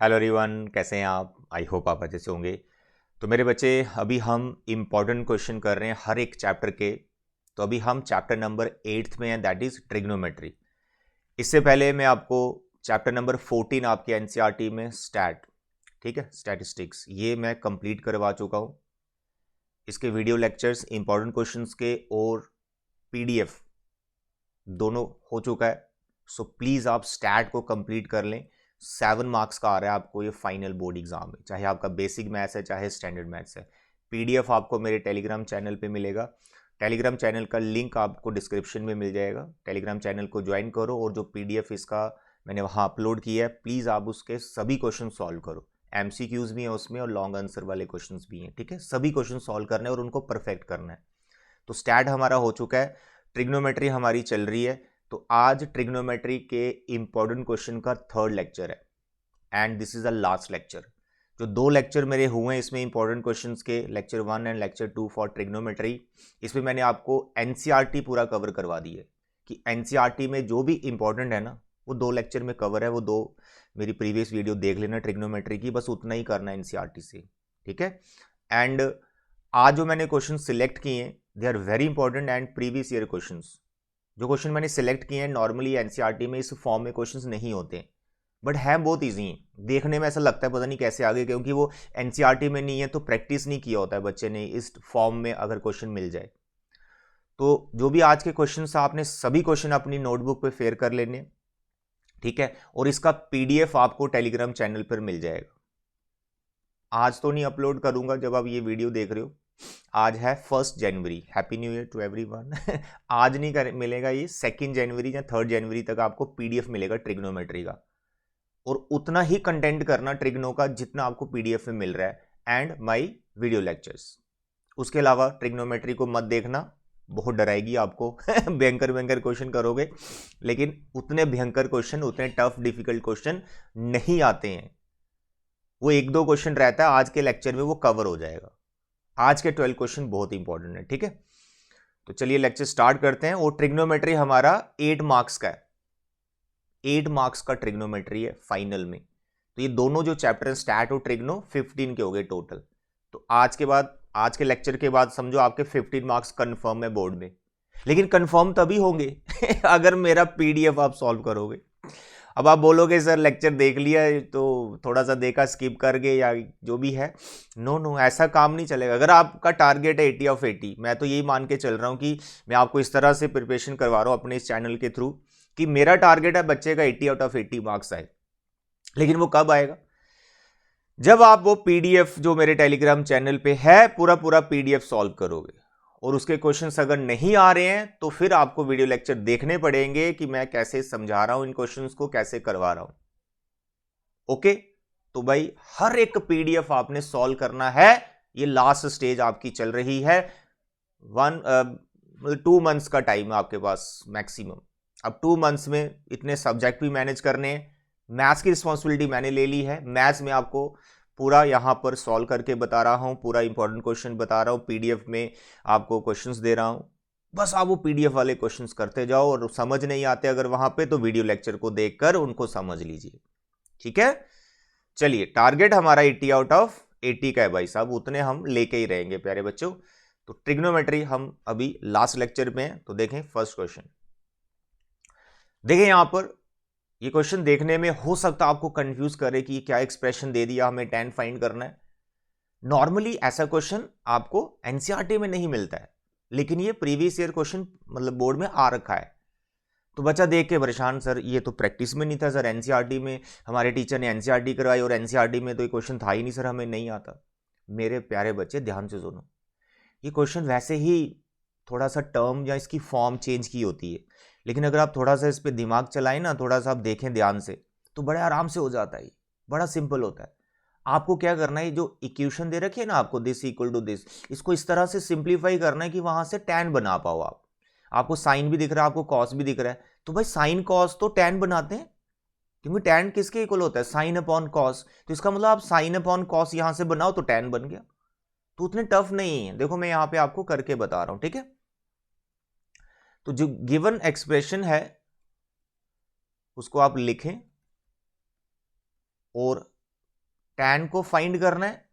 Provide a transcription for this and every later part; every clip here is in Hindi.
हेलो एवरीवन, कैसे हैं आप? आई होप आप अच्छे से होंगे। तो मेरे बच्चे, अभी हम इम्पॉर्टेंट क्वेश्चन कर रहे हैं हर एक चैप्टर के। तो अभी हम चैप्टर नंबर 8 में हैं, दैट इज ट्रिग्नोमेट्री। इससे पहले मैं आपको चैप्टर नंबर 14 आपके एनसीईआरटी में स्टैट, ठीक है, स्टैटिस्टिक्स, ये मैं कंप्लीट करवा चुका हूँ। इसके वीडियो लेक्चर्स, इंपॉर्टेंट क्वेश्चंस के और पीडीएफ दोनों हो चुका है। सो प्लीज़ आप स्टैट को कंप्लीट कर लें। 7 मार्क्स का आ रहा है आपको ये फाइनल बोर्ड एग्जाम में, चाहे आपका बेसिक मैथ्स है चाहे स्टैंडर्ड मैथ्स है। पीडीएफ आपको मेरे टेलीग्राम चैनल पे मिलेगा। टेलीग्राम चैनल का लिंक आपको डिस्क्रिप्शन में मिल जाएगा। टेलीग्राम चैनल को ज्वाइन करो और जो पीडीएफ इसका मैंने वहाँ अपलोड किया है, प्लीज़ आप उसके सभी क्वेश्चन सॉल्व करो। एमसीक्यूज भी है उसमें और लॉन्ग आंसर वाले क्वेश्चन भी हैं, ठीक है। सभी क्वेश्चन सॉल्व करने हैं और उनको परफेक्ट करना है। तो स्टैट हमारा हो चुका है, ट्रिग्नोमेट्री हमारी चल रही है। तो आज ट्रिग्नोमेट्री के इंपॉर्टेंट क्वेश्चन का थर्ड लेक्चर है and this is the last lecture. जो 2 लेक्चर मेरे हुए हैं इसमें इंपॉर्टेंट क्वेश्चंस के, lecture 1 and lecture 2 for trigonometry, इसमें मैंने आपको एनसीईआरटी पूरा कवर करवा दी है कि एनसीईआरटी में जो भी इंपॉर्टेंट है ना वो 2 लेक्चर में कवर है। वो 2 मेरी प्रीवियस वीडियो देख लेना ट्रिग्नोमेट्री की, बस उतना ही करना है एनसीईआरटी से, ठीक है। एंड आज जो मैंने क्वेश्चन सिलेक्ट किए हैं they are very important and previous year questions. जो क्वेश्चन मैंने सिलेक्ट किए हैं नॉर्मली एनसीईआरटी में इस फॉर्म में क्वेश्चंस नहीं होते, बट है बहुत ईजी हैं। देखने में ऐसा लगता है पता नहीं कैसे आगे, क्योंकि वो एनसीईआरटी में नहीं है तो प्रैक्टिस नहीं किया होता है बच्चे ने इस फॉर्म में अगर क्वेश्चन मिल जाए। तो जो भी आज के क्वेश्चन आपने सभी क्वेश्चन अपनी नोटबुक पे फेयर कर लेने, ठीक है। और इसका पीडीएफ आपको टेलीग्राम चैनल पर मिल जाएगा। आज तो नहीं अपलोड करूंगा जब आप ये वीडियो देख रहे हो। आज है 1 जनवरी, happy new year to everyone. आज नहीं मिलेगा, ये 2 जनवरी या 3 जनवरी तक आपको पीडीएफ मिलेगा ट्रिग्नोमेट्री का। और उतना ही कंटेंट करना ट्रिग्नो का जितना आपको पीडीएफ में मिल रहा है एंड माय वीडियो लेक्चर्स। उसके अलावा ट्रिग्नोमेट्री को मत देखना, बहुत डराएगी आपको। भयंकर भयंकर क्वेश्चन करोगे, लेकिन उतने भयंकर क्वेश्चन, उतने टफ डिफिकल्ट क्वेश्चन नहीं आते हैं। वो 1-2 क्वेश्चन रहता है, आज के लेक्चर में वो कवर हो जाएगा। आज के 12 क्वेश्चन बहुत इंपॉर्टेंट है, ठीक है। तो चलिए लेक्चर स्टार्ट करते हैं। और ट्रिग्नोमेट्री हमारा 8 मार्क्स का है, 8 मार्क्स का ट्रिग्नोमेट्री है फाइनल में। तो ये दोनों जो चैप्टर स्टैट और ट्रिग्नो 15 के हो गए टोटल। तो आज के बाद, आज के लेक्चर के बाद समझो आपके 15 मार्क्स कंफर्म है बोर्ड में। लेकिन कंफर्म तभी होंगे अगर मेरा पीडीएफ आप सॉल्व करोगे। अब आप बोलोगे सर लेक्चर देख लिया तो थोड़ा सा देखा स्किप कर गए या जो भी है, नो नो, ऐसा काम नहीं चलेगा। अगर आपका टारगेट है 80 ऑफ 80, मैं तो यही मान के चल रहा हूँ कि मैं आपको इस तरह से प्रिपरेशन करवा रहा हूँ अपने इस चैनल के थ्रू कि मेरा टारगेट है बच्चे का 80 आउट ऑफ 80 मार्क्स आए। लेकिन वो कब आएगा? जब आप वो पीडीएफ जो मेरे टेलीग्राम चैनल पे है पूरा पूरा पीडीएफ सॉल्व करोगे। और उसके क्वेश्चंस अगर नहीं आ रहे हैं तो फिर आपको वीडियो लेक्चर देखने पड़ेंगे कि मैं कैसे समझा रहा हूं इन क्वेश्चंस को, कैसे करवा रहा हूं। ओके, तो भाई हर एक पीडीएफ आपने सॉल्व करना है। ये लास्ट स्टेज आपकी चल रही है। 2 मंथ्स का टाइम है आपके पास मैक्सिमम। अब 2 मंथ्स में इतने सब्जेक्ट भी मैनेज करने हैं। मैथ्स की रिस्पॉन्सिबिलिटी मैंने ले ली है। मैथ्स में आपको पूरा यहाँ पर सॉल्व करके बता रहा हूँ, पूरा इंपॉर्टेंट क्वेश्चन बता रहा हूँ, पीडीएफ में आपको क्वेश्चंस दे रहा हूँ। बस आप वो पीडीएफ वाले क्वेश्चंस करते जाओ और समझ नहीं आते अगर वहां पे तो वीडियो लेक्चर को देखकर उनको समझ लीजिए, ठीक है। चलिए, टारगेट हमारा 80 आउट ऑफ 80 का है भाई साहब, उतने हम लेके ही रहेंगे प्यारे बच्चों। तो ट्रिग्नोमेट्री हम अभी लास्ट लेक्चर में हैं। तो देखें फर्स्ट क्वेश्चन। देखें यहां पर ये क्वेश्चन देखने में हो सकता है आपको कंफ्यूज करे कि क्या एक्सप्रेशन दे दिया, हमें tan फाइंड करना है। नॉर्मली ऐसा क्वेश्चन आपको एनसीईआरटी में नहीं मिलता है, लेकिन ये प्रीवियस ईयर क्वेश्चन मतलब बोर्ड में आ रखा है। तो बच्चा देख के परेशान, सर ये तो प्रैक्टिस में नहीं था, सर एनसीईआरटी में हमारे टीचर ने एनसीईआरटी करवाई और एनसीईआरटी में तो ये क्वेश्चन था ही नहीं सर, हमें नहीं आता। मेरे प्यारे बच्चे ध्यान से सुनो, ये क्वेश्चन वैसे ही थोड़ा सा टर्म या इसकी फॉर्म चेंज की होती है, लेकिन अगर आप थोड़ा सा इस पर दिमाग चलाएं ना, थोड़ा सा आप देखें ध्यान से, तो बड़े आराम से हो जाता है। बड़ा सिंपल होता है। आपको क्या करना है, जो इक्वेशन दे रखी है ना आपको, दिस इक्वल टू दिस, इसको इस तरह से सिंप्लीफाई करना है कि वहां से tan बना पाओ आप। आपको साइन भी दिख रहा है, आपको कॉस भी दिख रहा है, तो भाई साइन कॉस तो tan बनाते हैं, क्योंकि tan किसके इक्वल होता है, साइन अपॉन कॉस। तो इसका मतलब आप साइन अपॉन कॉस यहां से बनाओ तो tan बन गया। तो उतने टफ नहीं है, देखो मैं यहां पे आपको करके बता रहा हूं, ठीक है। तो जो गिवन एक्सप्रेशन है उसको आप लिखें और टैन को फाइंड करना है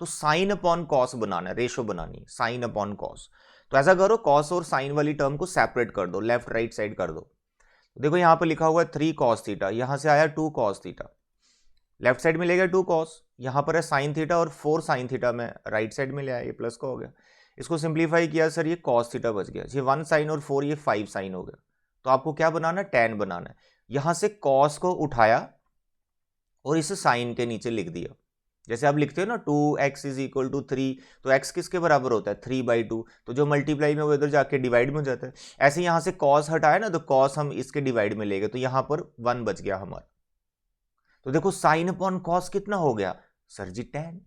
तो साइन अपॉन कॉस बनाना है, रेशो बनानी है, साइन अपॉन कॉस। तो ऐसा करो, कॉस और साइन वाली टर्म को सेपरेट कर दो, लेफ्ट राइट साइड कर दो। तो देखो यहां पर लिखा हुआ है 3 कॉस थीटा, यहां से आया 2 कॉस थीटा, लेफ्ट साइड में ले गया 2 कॉस, यहां पर है साइन थीटा और 4 साइन थीटा में राइट साइड में ले आया, ये प्लस का हो गया। इसको सिंप्लीफाई किया सर, ये कॉस थीटा बच गया, ये 1 साइन और 4 ये 5 साइन हो गया। तो आपको क्या बनाना है, टैन बनाना है। यहां से कॉस को उठाया और इसे साइन के नीचे लिख दिया। जैसे आप लिखते हो ना 2x इज इक्वल टू 3, तो x किसके बराबर होता है, 3/2, तो जो मल्टीप्लाई में वो इधर जाके डिवाइड में हो जाता है। ऐसे यहां से कॉस हटाया ना, तो कॉस हम इसके डिवाइड में ले गए, तो यहां पर 1 बच गया हमारा। तो देखो साइन अपॉन कॉस कितना हो गया सर जी, टैन।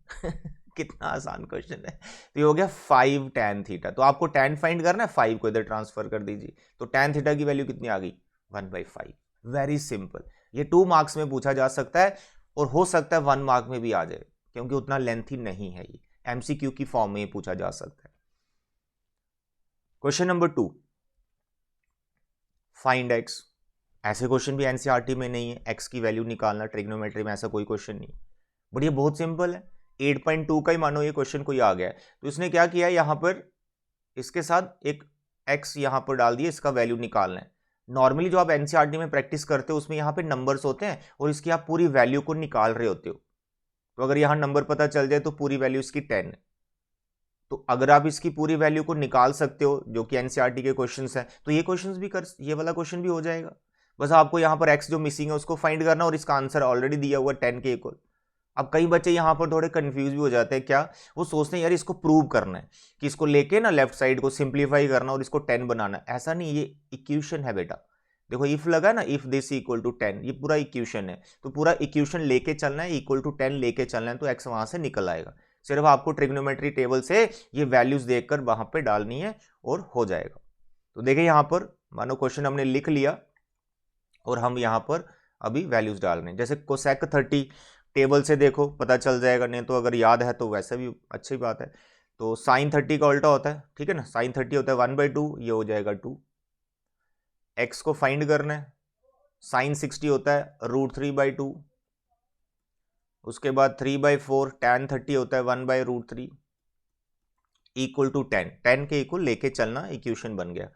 कितना आसान क्वेश्चन है। तो ये हो गया 5 टैन थीटा। तो आपको टैन फाइंड करना है, 5 को इधर ट्रांसफर कर दीजिए, तो टैन थीटा की वैल्यू कितनी आ गई, 1/5। Very simple. ये 2 मार्क्स में पूछा जा सकता है और हो सकता है 1 मार्क में भी आ जाए, क्योंकि उतना लेंथी नहीं है, ये एमसीक्यू की फॉर्म में पूछा जा सकता है। Question number 2, find x. ऐसे क्वेश्चन भी एनसीईआरटी में नहीं है, एक्स की वैल्यू निकालना, ट्रिग्नोमेट्री में ऐसा कोई क्वेश्चन नहीं। बट ये बहुत सिंपल है, 8.2 का ही मानो ये क्वेश्चन कोई आ गया है, तो इसने क्या किया, यहां पर इसके साथ एक एक्स यहां पर डाल दिया, इसका वैल्यू निकालना है। नॉर्मली जो आप एनसीईआरटी में प्रैक्टिस करते हो उसमें यहाँ पे नंबर्स होते हैं और इसकी आप पूरी वैल्यू को निकाल रहे होते हो। तो अगर यहाँ नंबर पता चल जाए तो पूरी वैल्यू इसकी 10 है। तो अगर आप इसकी पूरी वैल्यू को निकाल सकते हो, जो कि एनसीईआरटी के क्वेश्चंस हैं, तो ये क्वेश्चंस भी ये वाला क्वेश्चन भी हो जाएगा। बस आपको यहाँ पर एक्स जो मिसिंग है उसको फाइंड करना, और इसका आंसर ऑलरेडी दिया हुआ 10 के इक्वल। अब कई बच्चे यहाँ पर थोड़े कंफ्यूज भी हो जाते हैं, क्या वो सोचते हैं यार इसको प्रूव करना है कि इसको लेके ना लेफ्ट साइड को सिंप्लीफाई करना और इसको 10 बनाना। ऐसा नहीं, ये इक्वेशन है बेटा। देखो इफ लगा ना, इफ दिस इक्वल टू 10, ये पूरा इक्वेशन है, तो पूरा इक्वेशन लेके चलना है, इक्वल टू 10 लेके चलना है, तो एक्स वहां से निकल आएगा। सिर्फ आपको ट्रिग्नोमेट्री टेबल से ये वैल्यूज देखकर वहां पे डालनी है और हो जाएगा। तो देखिए यहां पर मानो क्वेश्चन हमने लिख लिया और हम यहां पर अभी वैल्यूज डाल रहे हैं। जैसे कोसेक 30 टेबल से देखो पता चल जाएगा, नहीं तो अगर याद है तो वैसे भी अच्छी बात है। तो साइन 30 का उल्टा होता है, ठीक है ना, साइन 30 होता है 1/2, ये हो जाएगा 2। एक्स को फाइंड करना है, साइन 60 होता है √3/2, उसके बाद 3/4, tan 30 होता है 1/√3 इक्वल टू 10, 10 के इक्वल लेके चलना, इक्वेशन बन गया।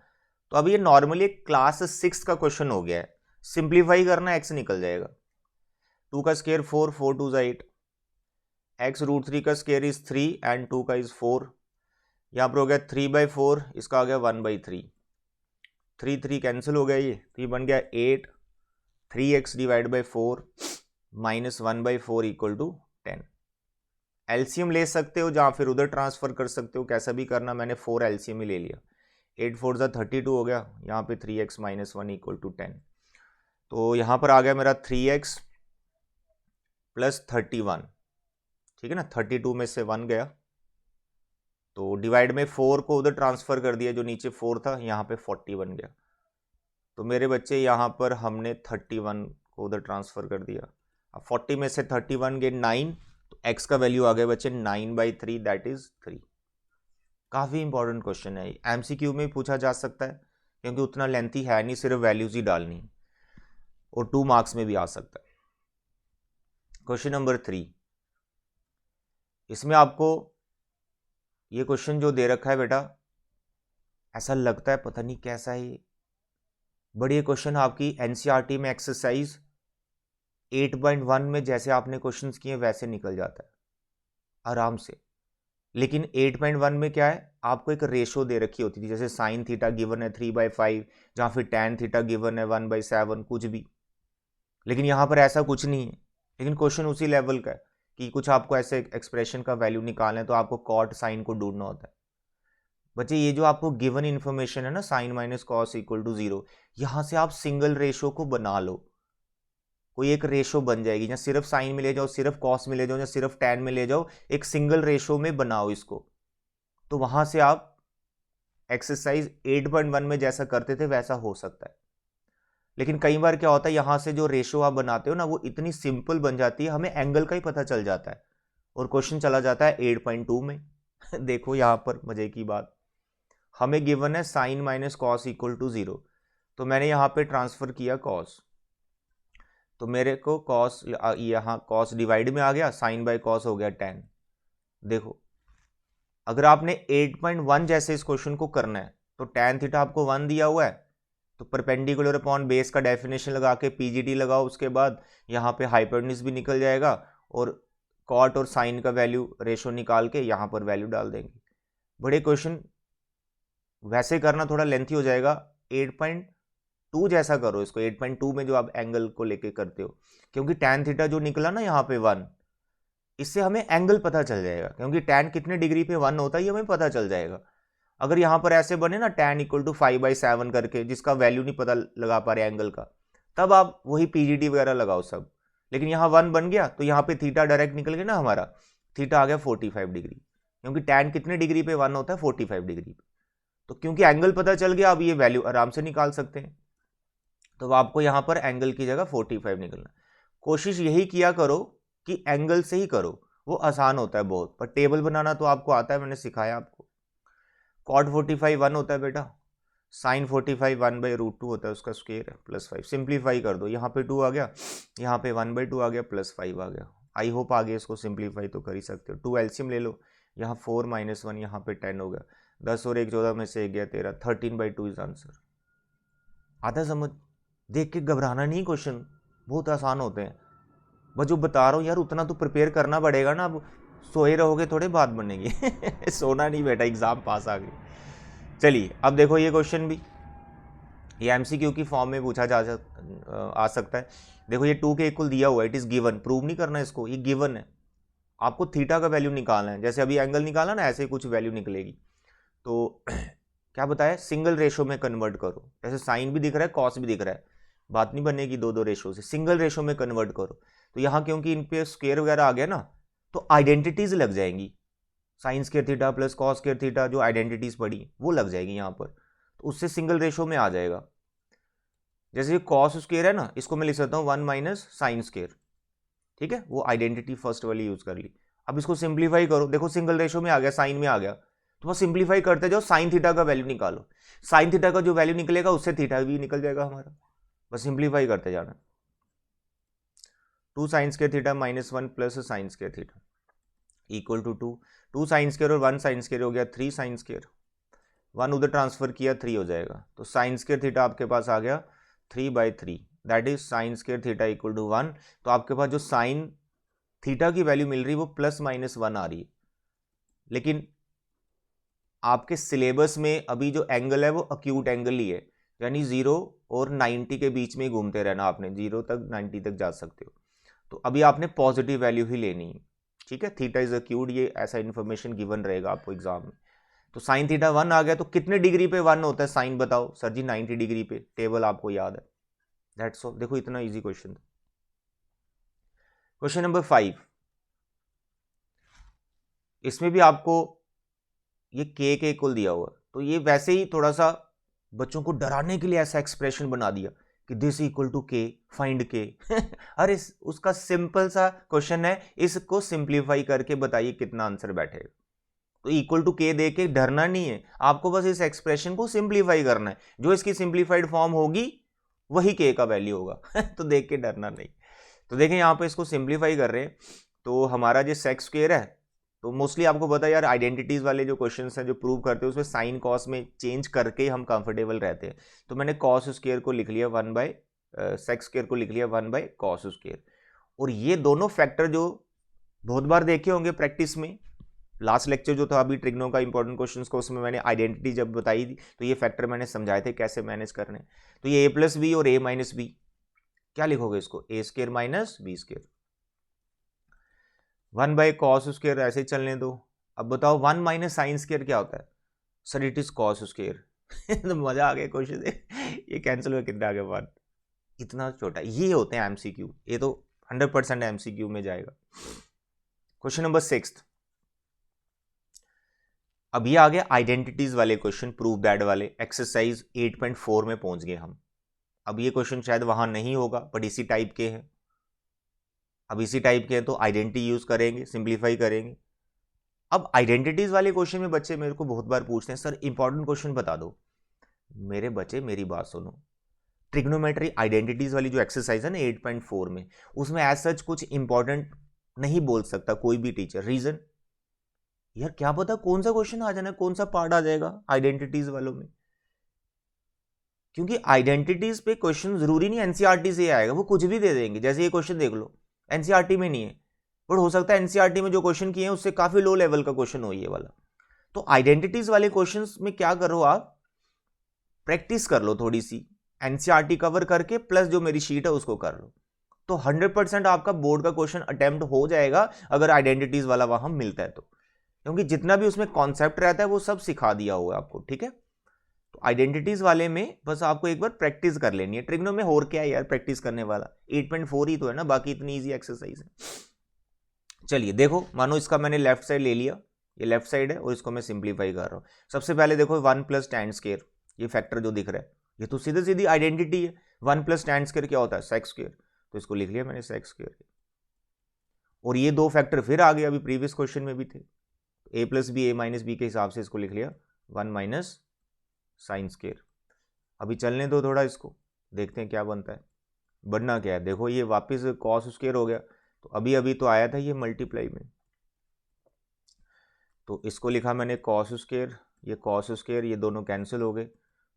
तो अब ये नॉर्मली क्लास 6 का क्वेश्चन हो गया है, सिंप्लीफाई करना, एक्स निकल जाएगा। 2 का स्केयर 4, 4 2 8, एक्स √3 का स्केयर इज 3 एंड 2 का इज 4, यहाँ पर हो गया 3/4, इसका आ गया 1/3, 3 3 कैंसिल हो गया, ये बन गया 8, 3x divide by 4 minus 1/4 equal to 10। LCM ले सकते हो जहाँ फिर उधर ट्रांसफर कर सकते हो, कैसा भी करना, मैंने 4 एलसीएम ही ले लिया। 8 4 32 हो गया, यहाँ पे 3x माइनस 1 इक्वल टू 10। तो यहाँ पर आ गया मेरा 3x प्लस 31, ठीक है ना, 32 में से 1 गया, तो डिवाइड में 4 को उधर ट्रांसफर कर दिया, जो नीचे 4 था यहाँ पे 40 बन गया। तो मेरे बच्चे यहाँ पर हमने 31 को उधर ट्रांसफर कर दिया। अब 40 में से 31 गए 9, तो x का वैल्यू आ गया बच्चे 9/3, दैट इज 3। काफ़ी इंपॉर्टेंट क्वेश्चन है, एमसीक्यू में पूछा जा सकता है, क्योंकि उतना लेंथी है नहीं, सिर्फ वैल्यूज ही डालनी, और 2 मार्क्स में भी आ सकता है। क्वेश्चन नंबर 3, इसमें आपको ये क्वेश्चन जो दे रखा है बेटा, ऐसा लगता है पता नहीं कैसा है, बट ये क्वेश्चन आपकी एनसीईआरटी में एक्सरसाइज 8.1 में जैसे आपने क्वेश्चंस किए वैसे निकल जाता है आराम से। लेकिन 8.1 में क्या है, आपको एक रेशो दे रखी होती थी, जैसे साइन थीटा गिवन है 3/5, जहाँ फिर टैन थीटा गिवन है 1/7, कुछ भी। लेकिन यहाँ पर ऐसा कुछ नहीं है, लेकिन क्वेश्चन उसी लेवल का है कि कुछ आपको ऐसे एक्सप्रेशन का वैल्यू निकालना है, तो आपको कॉट साइन को ढूंढना होता है। बच्चे ये जो आपको गिवन इन्फॉर्मेशन है ना, sine minus cos equal to 0, यहाँ से आप सिंगल रेशो को बना लो, कोई एक रेशो बन जाएगी, या सिर्फ साइन में ले जाओ, सिर्फ कॉस में ले जाओ, या सिर्फ टैन में ले जाओ, एक सिंगल रेशो में बनाओ इसको। तो वहां से आप एक्सरसाइज 8.1 में जैसा करते थे वैसा हो सकता है। लेकिन कई बार क्या होता है, यहां से जो रेशो आप बनाते हो ना, वो इतनी सिंपल बन जाती है, हमें एंगल का ही पता चल जाता है और क्वेश्चन चला जाता है 8.2 में। देखो यहां पर मजे की बात, हमें गिवन है sine minus cos equal to 0, तो मैंने यहां पे ट्रांसफर किया कॉस, तो मेरे को कॉस यहाँ कॉस डिवाइड में आ गया, साइन बाय कॉस हो गया tan। देखो अगर आपने 8.1 जैसे इस क्वेश्चन को करना है तो tan थीटा आपको 1 दिया हुआ है, तो परपेंडिकुलर अपॉन बेस का डेफिनेशन लगा के पीजीटी लगाओ, उसके बाद यहाँ पे हाइपोटेन्यूज भी निकल जाएगा और कॉट और साइन का वैल्यू रेशो निकाल के यहाँ पर वैल्यू डाल देंगे। बड़े क्वेश्चन वैसे करना थोड़ा लेंथी हो जाएगा, 8.2 जैसा करो इसको, 8.2 में जो आप एंगल को लेके करते हो, क्योंकि tan थीटा जो निकला ना यहाँ पे 1, इससे हमें एंगल पता चल जाएगा, क्योंकि tan कितने डिग्री पे 1 होता है ये हमें पता चल जाएगा। अगर यहाँ पर ऐसे बने ना tan = 5/7 करके, जिसका वैल्यू नहीं पता लगा पा रहे एंगल का, तब आप वही पीजीटी वगैरह लगाओ सब। लेकिन यहाँ 1 बन गया तो यहाँ पे थीटा डायरेक्ट निकल गया ना, हमारा थीटा आ गया 45 डिग्री, क्योंकि tan कितने डिग्री पे 1 होता है, 45 डिग्री पे। तो क्योंकि एंगल पता चल गया, अब ये वैल्यू आराम से निकाल सकते हैं। तो आपको यहाँ पर एंगल की जगह 45 निकलना। कोशिश यही किया करो कि एंगल से ही करो, वो आसान होता है बहुत, पर टेबल बनाना तो आपको आता है, मैंने सिखाया आपको। कॉट 45 1 होता है बेटा, साइन 45 1/√2 होता है, उसका स्क्वायर है +5। सिंप्लीफाई कर दो, यहाँ पे 2 आ गया, यहाँ पे 1/2 आ गया, +5 आ गया। आई होप आगे इसको सिंप्लीफाई तो कर ही सकते हो। 2 एलसीएम ले लो, यहाँ 4 - 1, यहाँ पे 10 हो गया, 10 और 1 14 में से 1 गया 13, 13/2 इज आंसर। आता समझ? देख के घबराना नहीं, क्वेश्चन बहुत आसान होते हैं, बस जो बता रहा हूँ यार उतना तो प्रिपेयर करना पड़ेगा ना। अब सोए रहोगे थोड़े बात बनेगी सोना नहीं बेटा, एग्जाम पास आ गई। चलिए अब देखो ये क्वेश्चन भी, ये एमसीक्यू की फॉर्म में पूछा आ सकता है। देखो ये 2 के इक्वल दिया हुआ है, इट इज गिवन, प्रूव नहीं करना इसको, ये गिवन है। आपको थीटा का वैल्यू निकालना है, जैसे अभी एंगल निकाला ना, ऐसे ही कुछ वैल्यू निकलेगी। तो क्या बताया, सिंगल रेशो में कन्वर्ट करो, जैसे साइन भी दिख रहा है कॉस भी दिख रहा है, बात नहीं बनेगी 2 रेशो से, सिंगल रेशो में कन्वर्ट करो। तो यहाँ क्योंकि इन पे स्क्वायर वगैरह आ गया ना, तो आइडेंटिटीज लग जाएंगी, sign square theta plus cos square theta, जो आइडेंटिटीज पड़ी वो लग जाएगी यहाँ पर, तो उससे सिंगल रेशो में आ जाएगा। जैसे कॉस स्क्वायर है ना, इसको मैं लिख सकता हूँ 1 - साइन स्क्वायर, ठीक है, वो आइडेंटिटी फर्स्ट वाली यूज कर ली। अब इसको सिंप्लीफाई करो, देखो सिंगल रेशो में आ गया, साइन में आ गया, तो बस सिंप्लीफाई करते जाओ, साइन थीटा का वैल्यू निकालो, साइन थीटा का जो वैल्यू निकलेगा उससे थीटा भी निकल जाएगा हमारा, बस सिंप्लीफाई करते जाना। 2 sine square theta -1 plus sine square theta equal to 2 sine square और 1 साइन स्क्वायर हो गया 3 साइन स्क्वायर, 1 उधर ट्रांसफर किया 3 हो जाएगा, तो साइन स्क्वायर थीटा आपके पास आ गया 3/3, that is sine square theta equal to 1। तो आपके पास जो साइन थीटा की वैल्यू मिल रही है वो +-1 आ रही है, लेकिन आपके सिलेबस में अभी जो एंगल है वो अक्यूट एंगल ही है, यानी 0 और 90 के बीच में घूमते रहना, आपने 0 तक 90 तक जा सकते हो। तो अभी आपने पॉजिटिव वैल्यू ही लेनी है, ठीक है, थीटा इज अक्यूट, ये ऐसा इन्फॉर्मेशन गिवन रहेगा आपको एग्जाम में। तो साइन थीटा 1 आ गया, तो कितने डिग्री पे 1 होता है साइन, बताओ सर जी 90 डिग्री पे, टेबल आपको याद है, दैट्स ऑल। देखो इतना इजी क्वेश्चन था। क्वेश्चन नंबर 5, इसमें भी आपको ये के इक्वल दिया हुआ, तो ये वैसे ही थोड़ा सा बच्चों को डराने के लिए ऐसा एक्सप्रेशन बना दिया कि दिस इक्वल टू के, फाइंड के अरे उसका सिंपल सा क्वेश्चन है, इसको सिंप्लीफाई करके बताइए कितना आंसर बैठेगा। तो इक्वल टू के दे के डरना नहीं है, आपको बस इस एक्सप्रेशन को सिंप्लीफाई करना है, जो इसकी सिंप्लीफाइड फॉर्म होगी वही के का वैल्यू होगा तो देख के डरना नहीं। तो देखें यहाँ पे इसको सिंप्लीफाई कर रहे हैं, तो हमारा जो सेक्स स्क्वायर है, तो मोस्टली आपको पता है यार, आइडेंटिटीज वाले जो क्वेश्चंस हैं जो प्रूव करते हैं उसमें साइन कॉस में चेंज करके हम कंफर्टेबल रहते हैं। तो मैंने कॉस स्क्वायर को लिख लिया 1 सेक्स स्क्वायर को लिख लिया 1 कॉस स्क्वायर, और ये दोनों फैक्टर जो बहुत बार देखे होंगे प्रैक्टिस में, लास्ट लेक्चर जो था अभी ट्रिग्नो का इंपॉर्टेंट क्वेश्चंस को, उसमें मैंने आइडेंटिटी जब बताई थी तो ये फैक्टर मैंने समझाए थे कैसे मैनेज करने। तो ये a+b और a-b, क्या लिखोगे इसको, a² - b², 1 कॉस स्क्वायर ऐसे ही चलने दो। अब बताओ 1 - साइन स्क्वायर क्या होता है, sir it is cos square तो मजा आ गया क्वेश्चन ये कैंसिल हुआ, कितना आ गया 1, इतना छोटा। ये होते हैं एमसीक्यू, ये तो 100% एमसीक्यू में जाएगा। क्वेश्चन नंबर 6, अब ये आ गया आइडेंटिटीज वाले क्वेश्चन, प्रूव दैट वाले, एक्सरसाइज 8.4 में पहुंच गए हम। अब ये क्वेश्चन शायद वहां नहीं होगा, बट इसी टाइप के हैं, अब इसी टाइप के हैं तो आइडेंटिटी यूज करेंगे, सिंप्लीफाई करेंगे। अब आइडेंटिटीज वाले क्वेश्चन में बच्चे मेरे को बहुत बार पूछते हैं, सर इंपॉर्टेंट क्वेश्चन बता दो। मेरे बच्चे मेरी बात सुनो, ट्रिग्नोमेट्री आइडेंटिटीज वाली जो एक्सरसाइज है ना 8.4 में, उसमें एज सच कुछ इंपॉर्टेंट नहीं बोल सकता कोई भी टीचर। रीजन यार क्या पता कौन सा क्वेश्चन आ जाना, कौन सा पार्ट आ जाएगा आइडेंटिटीज वालों में, क्योंकि आइडेंटिटीज पे क्वेश्चन जरूरी नहीं एनसीईआरटी से आएगा, वो कुछ भी दे देंगे। जैसे ये क्वेश्चन देख लो, एनसीईआरटी में नहीं है, बट हो सकता है एनसीईआरटी में जो क्वेश्चन किए हैं उससे काफी लो लेवल का क्वेश्चन हो ये वाला। तो आइडेंटिटीज वाले क्वेश्चंस में क्या करो, आप प्रैक्टिस कर लो थोड़ी सी, एनसीईआरटी कवर करके प्लस जो मेरी शीट है उसको कर लो, तो 100% आपका बोर्ड का क्वेश्चन अटेम्प्ट हो जाएगा अगर आइडेंटिटीज वाला वहां मिलता है तो, क्योंकि जितना भी उसमें कॉन्सेप्ट रहता है वो सब सिखा दिया हुआ है आपको। ठीक है, तो आइडेंटिटीज वाले में बस आपको एक बार प्रैक्टिस कर लेनी है। ट्रिग्नो में और क्या है यार प्रैक्टिस करने वाला, 8.4 ही तो है ना, बाकी इतनी इजी एक्सरसाइज है। चलिए देखो, मानो इसका मैंने लेफ्ट साइड ले लिया, ये लेफ्ट साइड है और इसको मैं सिंप्लीफाई कर रहा हूं। सबसे पहले देखो 1 प्लस tan स्क्वायर, ये फैक्टर जो दिख रहा है ये तो सीधे सीधी आइडेंटिटी है। 1 प्लस tan स्क्वायर क्या होता है, सेक स्क्वायर, तो इसको लिख लिया मैंने सेक स्क्वायर। और ये दो फैक्टर फिर आ गए, अभी प्रीवियस क्वेश्चन में भी थे, a plus B a minus B के हिसाब से इसको लिख लिया 1 माइनस साइन स्क्वायर। अभी चलने दो थोड़ा इसको, देखते हैं क्या बनता है। बनना क्या है देखो, ये वापस कॉस स्क्वायर हो गया, तो अभी अभी तो आया था ये मल्टीप्लाई में, तो इसको लिखा मैंने कॉस स्क्वायर, ये कॉस स्क्वायर, ये दोनों कैंसिल हो गए,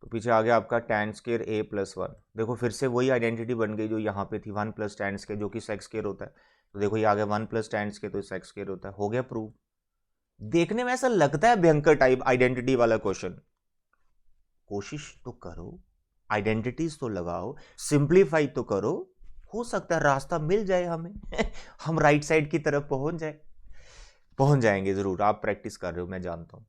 तो पीछे आ गया आपका tan स्क्वायर a प्लस 1। देखो फिर से वही आइडेंटिटी बन गई जो यहाँ पे थी, 1 प्लस tan स्क्वायर जो कि सेक स्क्वायर होता है, तो देखो ये आ गया 1 प्लस tan स्क्वायर तो सेक स्क्वायर होता है। हो गया प्रूव। देखने में ऐसा लगता है भयंकर टाइप आइडेंटिटी वाला क्वेश्चन, कोशिश तो करो, आइडेंटिटीज तो लगाओ, सिंप्लीफाई तो करो, हो सकता है रास्ता मिल जाए हमें हम राइट साइड की तरफ पहुंच जाएंगे जरूर। आप प्रैक्टिस कर रहे हो मैं जानता हूं।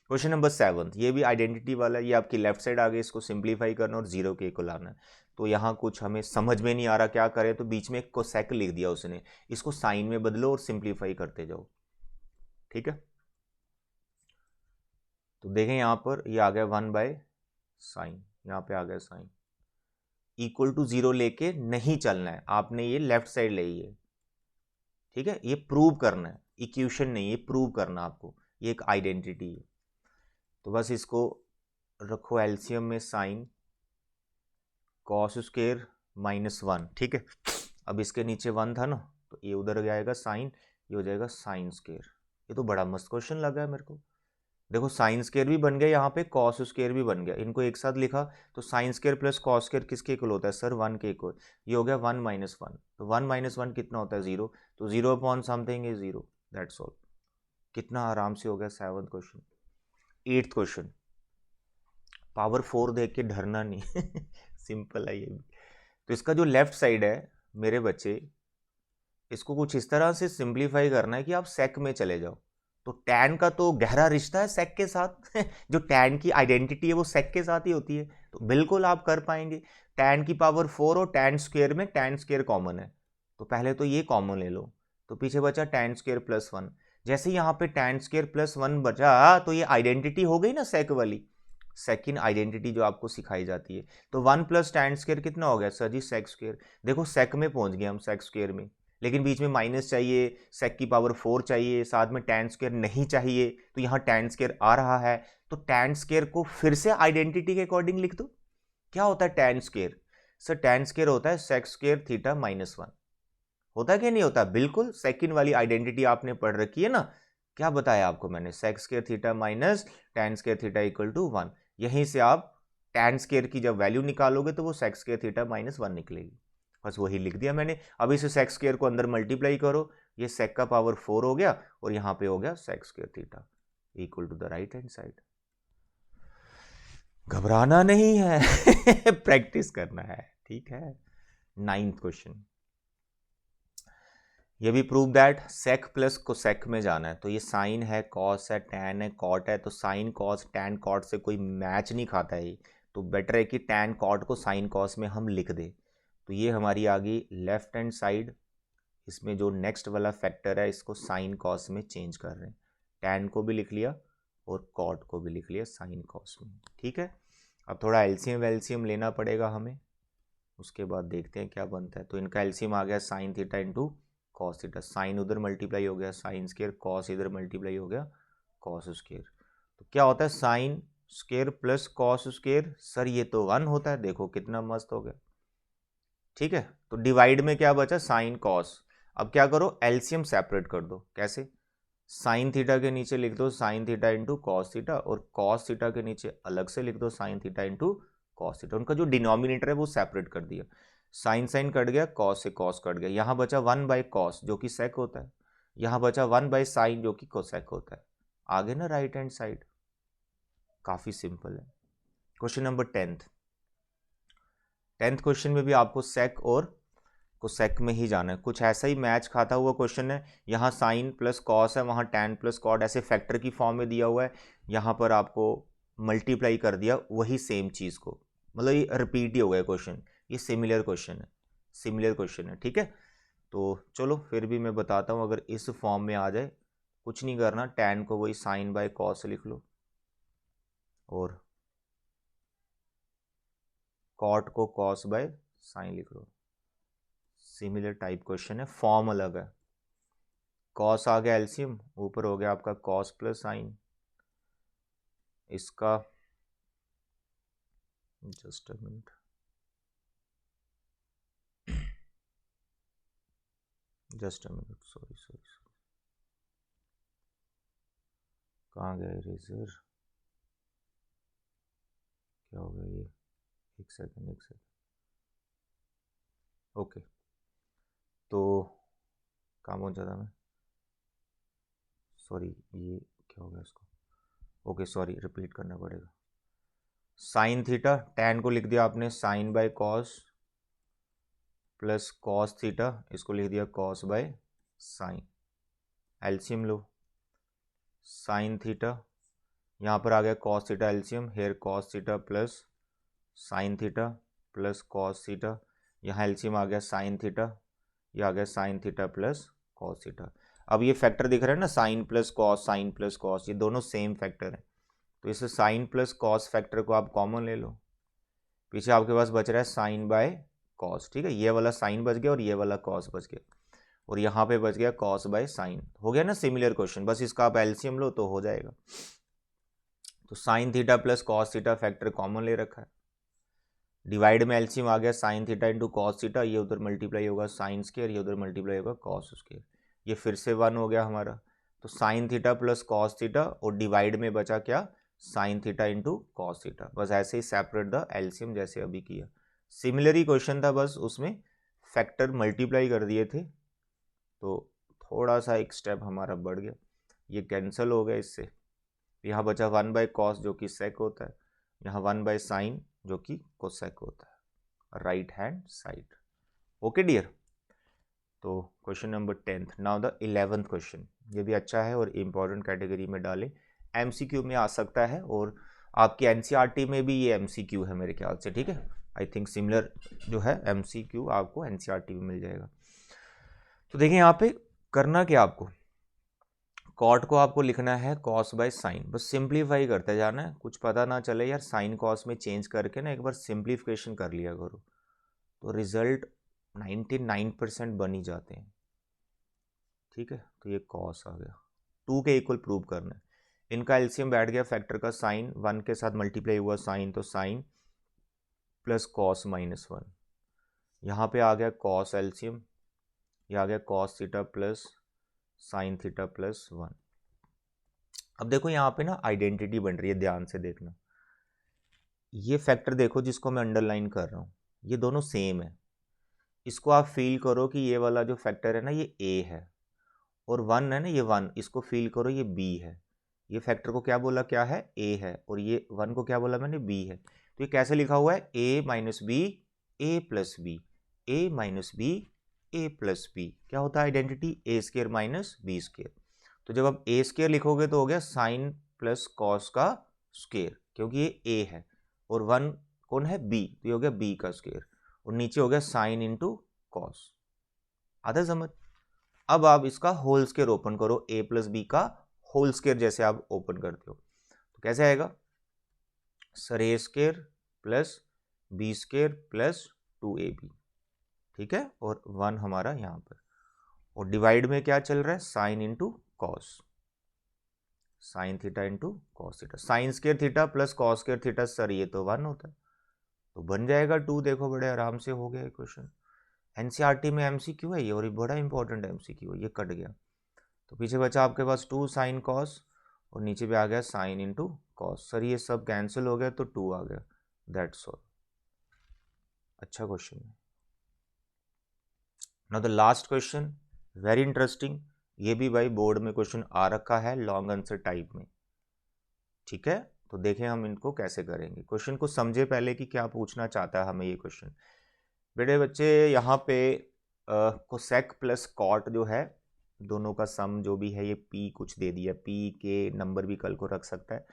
क्वेश्चन नंबर 7, ये भी आइडेंटिटी वाला, ये आपकी लेफ्ट साइड आ गई, इसको सिंप्लीफाई करना और 0 के को लाना है। तो यहाँ कुछ हमें समझ में नहीं आ रहा क्या करें, तो बीच में कोसेक लिख दिया उसने, इसको साइन में बदलो और सिंप्लीफाई करते जाओ। ठीक है, तो देखें यहाँ पर ये आ गया 1 बाय साइन, यहाँ पे आ गया साइन, इक्वल टू 0 लेके नहीं चलना है आपने, ये लेफ्ट साइड ले है। ठीक है, ये प्रूव करना है, इक्वेशन नहीं, ये प्रूव करना आपको, ये एक आइडेंटिटी है। तो बस इसको रखो एलसीएम में, साइन कॉस स्क्वायर माइनस 1। ठीक है, अब इसके नीचे 1 था ना, तो ये उधर जाएगा साइन, ये हो जाएगा साइन स्क्वायर। ये तो बड़ा मस्त क्वेश्चन लगा है मेरे को। देखो साइन स्क्वायर भी बन गया, यहाँ पे कॉस स्क्वायर भी बन गया, इनको एक साथ लिखा तो sign square plus cos square किसके इक्वल होता है सर, 1 के इक्वल। ये हो गया 1 माइनस 1, तो 1 माइनस 1 कितना होता है 0, तो 0 upon something is 0, that's all. कितना आराम से हो गया 7th question. 8th question, power 4 देख के डरना नहीं सिंपल है ये भी। तो इसका जो लेफ्ट साइड है मेरे बच्चे, इसको कुछ इस तरह से सिंप्लीफाई करना है कि आप सेक में चले जाओ। तो टैन का तो गहरा रिश्ता है सेक के साथ जो टैन की आइडेंटिटी है वो सेक के साथ ही होती है, तो बिल्कुल आप कर पाएंगे। टैन की पावर 4 और टैन स्क्वायर में टैन स्क्वायर कॉमन है, तो पहले तो ये कॉमन ले लो, तो पीछे बचा टैन स्क्वायर प्लस 1। जैसे यहाँ पे टैन स्क्वायर प्लस 1 बचा तो ये आइडेंटिटी हो गई ना सेक वाली, सेकंड आइडेंटिटी जो आपको सिखाई जाती है। तो 1 प्लस टैन स्क्वायर कितना हो गया सर जी, सेक स्क्वायर। देखो सेक में पहुंच गए हम, सेक स्क्वायर में, लेकिन बीच में माइनस चाहिए, सेक की पावर 4 चाहिए, साथ में टैन स्क्वायर नहीं चाहिए, तो यहाँ टैन स्क्वायर आ रहा है, तो टैन स्क्वायर को फिर से आइडेंटिटी के अकॉर्डिंग लिख दो। क्या होता है tan square sir, tan square होता है सेक स्क्वायर थीटा माइनस 1, होता है कि नहीं होता, बिल्कुल सेकंड वाली आइडेंटिटी आपने पढ़ रखी है ना। क्या बताया आपको मैंने, sec square theta minus tan square theta equal to 1, यहीं से आप टैन स्क्वायर की जब वैल्यू निकालोगे तो वो सेक स्क्वायर थीटा माइनस 1 निकलेगी, बस वही लिख दिया मैंने। अब इसे सेक स्क्वायर को अंदर मल्टीप्लाई करो, ये सेक का पावर 4 हो गया और यहाँ पे हो गया sec square theta equal to the right hand side. घबराना नहीं है प्रैक्टिस करना है, ठीक है। 9th क्वेश्चन, ये भी prove that sec plus cosec में जाना है, तो ये साइन है, कॉस है, टैन है, कॉट है, तो साइन कॉस टैन कॉट से कोई मैच नहीं खाता है, तो बेटर है कि टैन कॉट को साइन कॉस में हम लिख दें। तो ये हमारी आ गई लेफ्ट हैंड साइड, इसमें जो नेक्स्ट वाला फैक्टर है इसको साइन कॉस में चेंज कर रहे हैं, टैन को भी लिख लिया और कॉट को भी लिख लिया साइन कॉस में, ठीक है। अब थोड़ा एलसीएम वेलसीएम लेना पड़ेगा हमें, उसके बाद देखते हैं क्या बनता है। तो इनका एलसीएम आ गया sine theta into cos theta, sine उधर मल्टीप्लाई हो गया साइन स्क्वायर, कॉस इधर मल्टीप्लाई हो गया कॉस स्क्वायर, तो क्या होता है sine square plus cos square, sir ये तो 1 होता है, देखो कितना मस्त हो गया। ठीक है, तो डिवाइड में क्या बचा, साइन कॉस। अब क्या करो, एलसीएम सेपरेट कर दो। कैसे, साइन थीटा के नीचे लिख दो sign theta into cos theta, और कॉस थीटा के नीचे अलग से लिख दो sign theta into cos theta. उनका जो डिनोमिनेटर है वो सेपरेट कर दिया, साइन साइन कट गया, कॉस से कॉस कट गया, यहाँ बचा 1 बाई कॉस जो कि सेक होता है, यहाँ बचा 1 बाई साइन जो कि कोसेक होता है। आगे ना राइट हैंड साइड, काफी सिंपल है। क्वेश्चन नंबर 10th क्वेश्चन में भी आपको सेक और कोसेक में ही जाना है, कुछ ऐसा ही मैच खाता हुआ क्वेश्चन है। यहाँ साइन प्लस कॉस है, वहाँ टैन प्लस कॉट, ऐसे फैक्टर की फॉर्म में दिया हुआ है, यहाँ पर आपको मल्टीप्लाई कर दिया वही सेम चीज़ को, मतलब ये रिपीट ही हो गया क्वेश्चन, ये सिमिलर क्वेश्चन है, सिमिलर क्वेश्चन है। ठीक है, तो चलो फिर भी मैं बताता हूँ, अगर इस फॉर्म में आ जाए कुछ नहीं करना, टैन को वही साइन बाय कॉस लिख लो, और कॉट को कॉस बाय साइन लिख लो। सिमिलर टाइप क्वेश्चन है, फॉर्म अलग है। कॉस आ गया एलसीएम, ऊपर हो गया आपका कॉस प्लस साइन, इसका जस्ट अ मिनट, सॉरी कहाँ गया इरेजर, क्या हो गया ये, एक सेकंड। ओके, तो कहाँ पहुँचा था मैं, सॉरी ये क्या हो गया इसको, ओके सॉरी रिपीट करना पड़ेगा। साइन थीटा, टैन को लिख दिया आपने sine by cos plus cos theta, इसको लिख दिया कॉस बाय साइन, एलसीएम लो, साइन थीटा, यहाँ पर आ गया cos theta LCM, here cos theta plus sine theta plus cos theta, यहाँ एलसीएम आ गया साइन थीटा, ये आ गया sine theta plus cos theta. अब ये फैक्टर दिख रहा है ना, sine plus cos, sine plus cos, ये दोनों सेम फैक्टर हैं, तो इसे साइन प्लस कॉस फैक्टर को आप कॉमन ले लो, पीछे आपके पास बच रहा है साइन बाय कॉस। ठीक है, ये वाला साइन बच गया और ये वाला कॉस बच गया, और यहाँ पे बच गया कॉस बाय साइन। हो गया ना सिमिलर क्वेश्चन, बस इसका आप एलसीएम लो तो हो जाएगा। तो sign theta plus cos theta factor common ले रखा है, डिवाइड में एलसीएम आ गया sine theta into cos theta, ये उधर मल्टीप्लाई होगा साइन स्क्वायर, ये उधर मल्टीप्लाई होगा कॉस स्क्वायर, ये फिर से 1 हो गया हमारा। तो sign theta plus cos theta, और डिवाइड में बचा क्या, sign theta into cos theta, बस ऐसे ही सेपरेट द एलसीएम जैसे अभी किया। सिमिलर ही क्वेश्चन था, बस उसमें फैक्टर मल्टीप्लाई कर दिए थे, तो थोड़ा सा एक स्टेप हमारा बढ़ गया, ये कैंसिल हो गया इससे, यहाँ बचा 1/cos जो कि सेक होता है, यहाँ 1/sin जो कि कोसेक होता है, right hand side. Okay dear, तो question number 10th। Now the 11th question, ये भी अच्छा है और इम्पॉर्टेंट कैटेगरी में डाले, एमसीक्यू में आ सकता है, और आपकी एनसीईआरटी में भी ये एमसीक्यू है मेरे ख्याल से। ठीक है, आई थिंक सिमिलर जो है एमसीक्यू आपको एनसीईआरटी में मिल जाएगा। तो देखिए यहाँ पे करना क्या, आपको कॉट को आपको लिखना है कॉस बाय साइन, बस सिंप्लीफाई करते जाना है, कुछ पता ना चले यार साइन कॉस में चेंज करके ना एक बार सिंप्लीफिकेशन कर लिया करो, तो रिजल्ट 99% बन ही जाते हैं। ठीक है, तो ये कॉस आ गया, 2 के इक्वल प्रूव करना है, इनका एलसीएम बैठ गया फैक्टर का, साइन 1 के साथ मल्टीप्लाई हुआ साइन, तो साइन प्लस कॉस -1, यहाँ पे आ गया कॉस एलसीएम, ये आ गया cos theta plus sine theta plus 1। अब देखो यहाँ पे ना आइडेंटिटी बन रही है, ध्यान से देखना, ये फैक्टर देखो जिसको मैं अंडरलाइन कर रहा हूँ, ये दोनों सेम है, इसको आप फील करो कि ये वाला जो फैक्टर है ना ये ए है, और 1 है ना ये 1, इसको फील करो ये बी है, ये फैक्टर को क्या बोला, क्या है, ए है, और ये 1 को क्या बोला मैंने, बी है। तो ये कैसे लिखा हुआ है, ए minus B A plus B, A minus B A plus B, क्या होता है आइडेंटिटी, ए स्क्र माइनस बी स्क्र। तो जब आप ए स्क्र लिखोगे तो हो गया साइन प्लस कॉस का स्क्र, क्योंकि ये ए है, और 1 कौन है, बी, तो ये हो गया बी का स्क्र, और नीचे हो गया साइन इंटू कॉस। आधा समझ। अब आप इसका होल स्क्वायर ओपन करो, ए प्लस बी का होल स्क्वायर जैसे आप ओपन करते हो, तो कैसे आएगा, sir A square plus B square plus 2ab। ठीक है, और 1 हमारा यहाँ पर, और डिवाइड में क्या चल रहा है, sine into cos. Sign theta into cos theta, sign square theta plus cos square theta, sir ये तो 1 होता है, तो बन जाएगा 2। देखो बड़े आराम से हो गया क्वेश्चन। एनसीईआरटी में एमसीक्यू है ये, और ये बड़ा इंपॉर्टेंट एमसीक्यू है, ये कट गया। तो पीछे बचा आपके पास 2 साइन कॉस, और नीचे भी आ गया साइन इंटू कॉस। सर ये सब कैंसिल हो गया तो 2 आ गया, दैट्स ऑल। अच्छा क्वेश्चन है। Now the last question, very interesting, ये भी भाई बोर्ड में क्वेश्चन आ रखा है लॉन्ग आंसर टाइप में, ठीक है। तो देखें हम इनको कैसे करेंगे। क्वेश्चन को समझे पहले कि क्या पूछना चाहता है हमें ये क्वेश्चन। बेटे बच्चे यहाँ पे कोसेक प्लस कॉट जो है, दोनों का सम जो भी है, ये पी कुछ दे दिया, पी के नंबर भी कल को रख सकता है।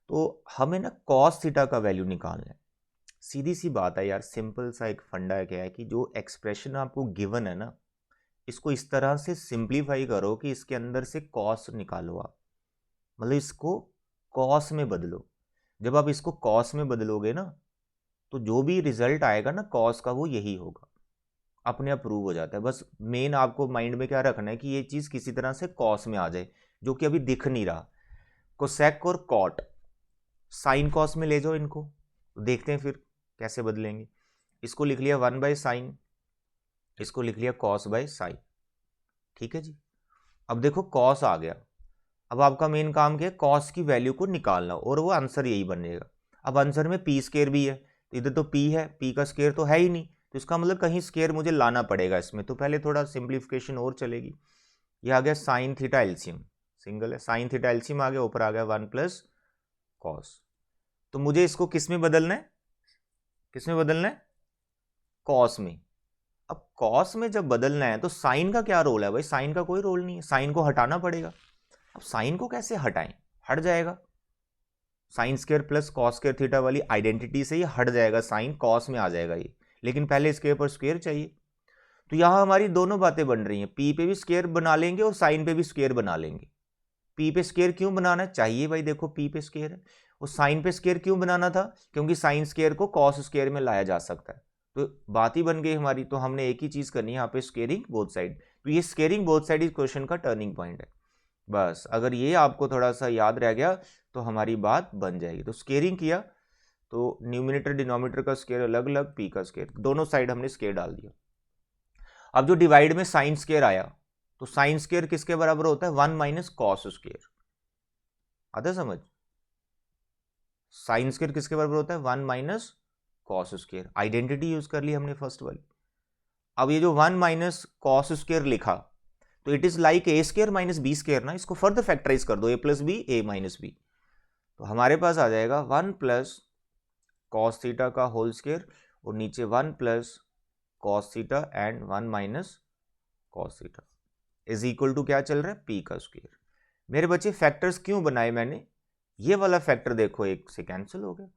तो हमें ना कॉस थीटा का वैल्यू निकालना है। सीधी सी बात है यार, सिंपल सा एक फंडा क्या है कि जो एक्सप्रेशन आपको गिवन है ना, इसको इस तरह से सिंप्लीफाई करो कि इसके अंदर से कॉस निकालो आप, मतलब इसको कॉस में बदलो। जब आप इसको कॉस में बदलोगे ना, तो जो भी रिजल्ट आएगा ना कॉस का, वो यही होगा, अपने आप प्रूव हो जाता है। बस मेन आपको माइंड में क्या रखना है कि ये चीज़ किसी तरह से कॉस में आ जाए, जो कि अभी दिख नहीं रहा। कोसेक और कॉट साइन कॉस में ले जाओ इनको, तो देखते हैं फिर कैसे बदलेंगे। इसको लिख लिया 1 बाय साइन, इसको लिख लिया कॉस बाय साइन, ठीक है जी। अब देखो कॉस आ गया, अब आपका मेन काम क्या है, कॉस की वैल्यू को निकालना, और वो आंसर यही बनेगा। अब आंसर में पी स्क्वायर भी है, तो इधर तो पी है, पी का स्क्वायर तो है ही नहीं, तो इसका मतलब कहीं स्क्वायर मुझे लाना पड़ेगा इसमें। तो पहले थोड़ा सिंप्लीफिकेशन और चलेगी। ये आ गया साइन थीटा एलसीएम, सिंगल है, साइन थीटा एलसीएम आ गया, ऊपर आ गया 1 प्लस कॉस। तो मुझे इसको किस में बदलना है, किस में बदलना है, कॉस में। अब कॉस में जब बदलना है तो साइन का क्या रोल है भाई, साइन का कोई रोल नहीं है, साइन को हटाना पड़ेगा। अब साइन को कैसे हटाएं, हट जाएगा, sign square plus cos square theta वाली आइडेंटिटी से ये हट जाएगा, साइन कॉस में आ जाएगा ये, लेकिन पहले इसके ऊपर स्क्वायर चाहिए। तो यहां हमारी दोनों बातें बन रही हैं, पी पे भी स्क्वायर बना लेंगे और साइन पे भी स्क्वायर बना लेंगे। पी पे स्क्वायर क्यों बनाना चाहिए भाई, देखो पी पे स्क्वायर है, और साइन पे स्क्वायर क्यों बनाना था, क्योंकि साइन स्क्वायर को कॉस स्क्वायर में लाया जा सकता है। तो बात ही बन गई हमारी। तो हमने एक ही चीज करनी है यहाँ पे, स्क्वायरिंग बोथ साइड। तो ये स्क्वायरिंग बोथ साइड इस क्वेश्चन का टर्निंग पॉइंट है। बस अगर ये आपको थोड़ा सा याद रह गया तो हमारी बात बन जाएगी। तो स्क्वायरिंग किया तो न्यूमिनेटर डिनोमिनेटर का स्क्वायर अलग अलग, पी का स्क्वायर, दोनों साइड हमने स्क्वायर डाल दिया। अब जो डिवाइड में साइन स्क्वायर आया, तो साइन स्क्वायर किसके बराबर होता है, 1 माइनस कॉस स्क्वायर। आता समझ, साइन स्क्वायर किसके बराबर होता है, 1 minus cos square. Identity use कर ली हमने फर्स्ट वाली। अब ये जो 1 माइनस कॉस स्क्वायर लिखा, तो it is like A square minus B square ना, इसको फर्दर फैक्टराइज कर दो, A plus B, A minus B. तो हमारे पास आ जाएगा 1 प्लस कॉस थीटा का होल स्क्वायर, और नीचे 1 plus cos theta and 1 minus cos theta is equal to क्या चल रहा है, पी का स्क्वायर। मेरे बच्चे फैक्टर्स क्यों बनाए मैंने, ये वाला फैक्टर देखो एक से कैंसिल हो गया,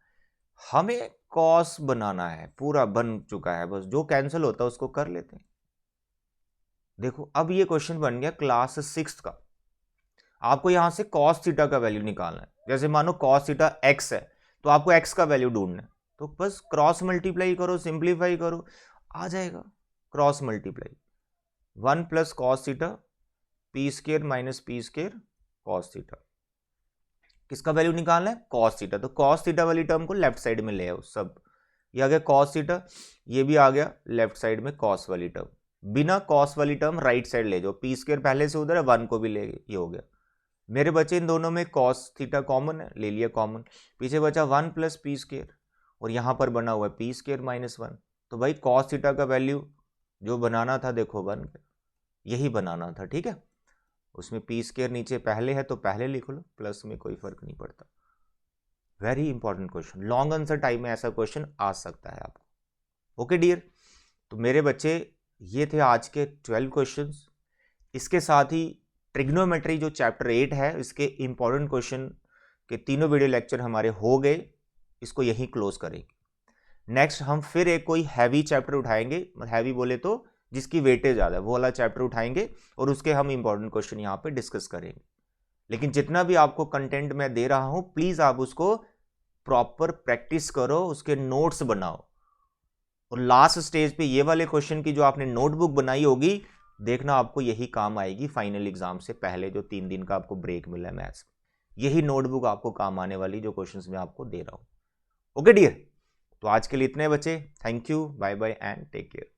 हमें कॉस बनाना है, पूरा बन चुका है, बस जो कैंसिल होता है उसको कर लेते हैं। देखो अब ये क्वेश्चन बन गया क्लास 6 का। आपको यहां से कॉस थीटा का वैल्यू निकालना है। जैसे मानो कॉस थीटा एक्स है, तो आपको एक्स का वैल्यू ढूंढना है, तो बस क्रॉस मल्टीप्लाई करो, सिंप्लीफाई करो, आ जाएगा। Cross multiply 1 plus cos theta, P square minus P square cos theta, किसका वैल्यू निकालना है, कॉस थीटा। तो कॉस थीटा वाली टर्म को लेफ्ट साइड में ले आओ सब, ये आ गया कॉस थीटा, ये भी आ गया लेफ्ट साइड में कॉस वाली टर्म, बिना कॉस वाली टर्म राइट साइड ले जाओ, पी स्क्वायर पहले से उधर है, 1 को भी ले, ये हो गया। मेरे बचे इन दोनों में कॉस थीटा कॉमन है, ले लिया कॉमन, पीछे बचा 1 प्लस पी स्क्वायर, और यहां पर बना हुआ है पी स्क्वायर माइनस 1। तो भाई कॉस थीटा का वैल्यू जो बनाना था देखो बन गया, यही बनाना था, ठीक है। उसमें पी स्क्वायर नीचे पहले है तो पहले लिख लो, प्लस में कोई फर्क नहीं पड़ता। Very important question, long answer type में ऐसा क्वेश्चन आ सकता है आपको। ओके डियर, तो मेरे बच्चे ये थे आज के 12 क्वेश्चंस। इसके साथ ही ट्रिग्नोमेट्री जो चैप्टर 8 है, इसके इंपॉर्टेंट क्वेश्चन के तीनों वीडियो लेक्चर हमारे हो गए, इसको यहीं क्लोज करेंगे। नेक्स्ट हम फिर एक कोई हैवी चैप्टर उठाएंगे, हैवी बोले तो जिसकी वेटेज ज़्यादा है, वो वाला चैप्टर उठाएंगे और उसके हम इंपॉर्टेंट क्वेश्चन यहाँ पे डिस्कस करेंगे। लेकिन जितना भी आपको कंटेंट मैं दे रहा हूँ, प्लीज़ आप उसको प्रॉपर प्रैक्टिस करो, उसके नोट्स बनाओ, और लास्ट स्टेज पे ये वाले क्वेश्चन की जो आपने नोटबुक बनाई होगी, देखना आपको यही काम आएगी फाइनल एग्जाम से पहले, जो 3 दिन का आपको ब्रेक मिला है मैथ्स। यही नोटबुक आपको काम आने वाली जो क्वेश्चंस मैं आपको दे रहा हूँ। ओके डियर, तो आज के लिए इतने बचे। Thank you, bye bye and take care.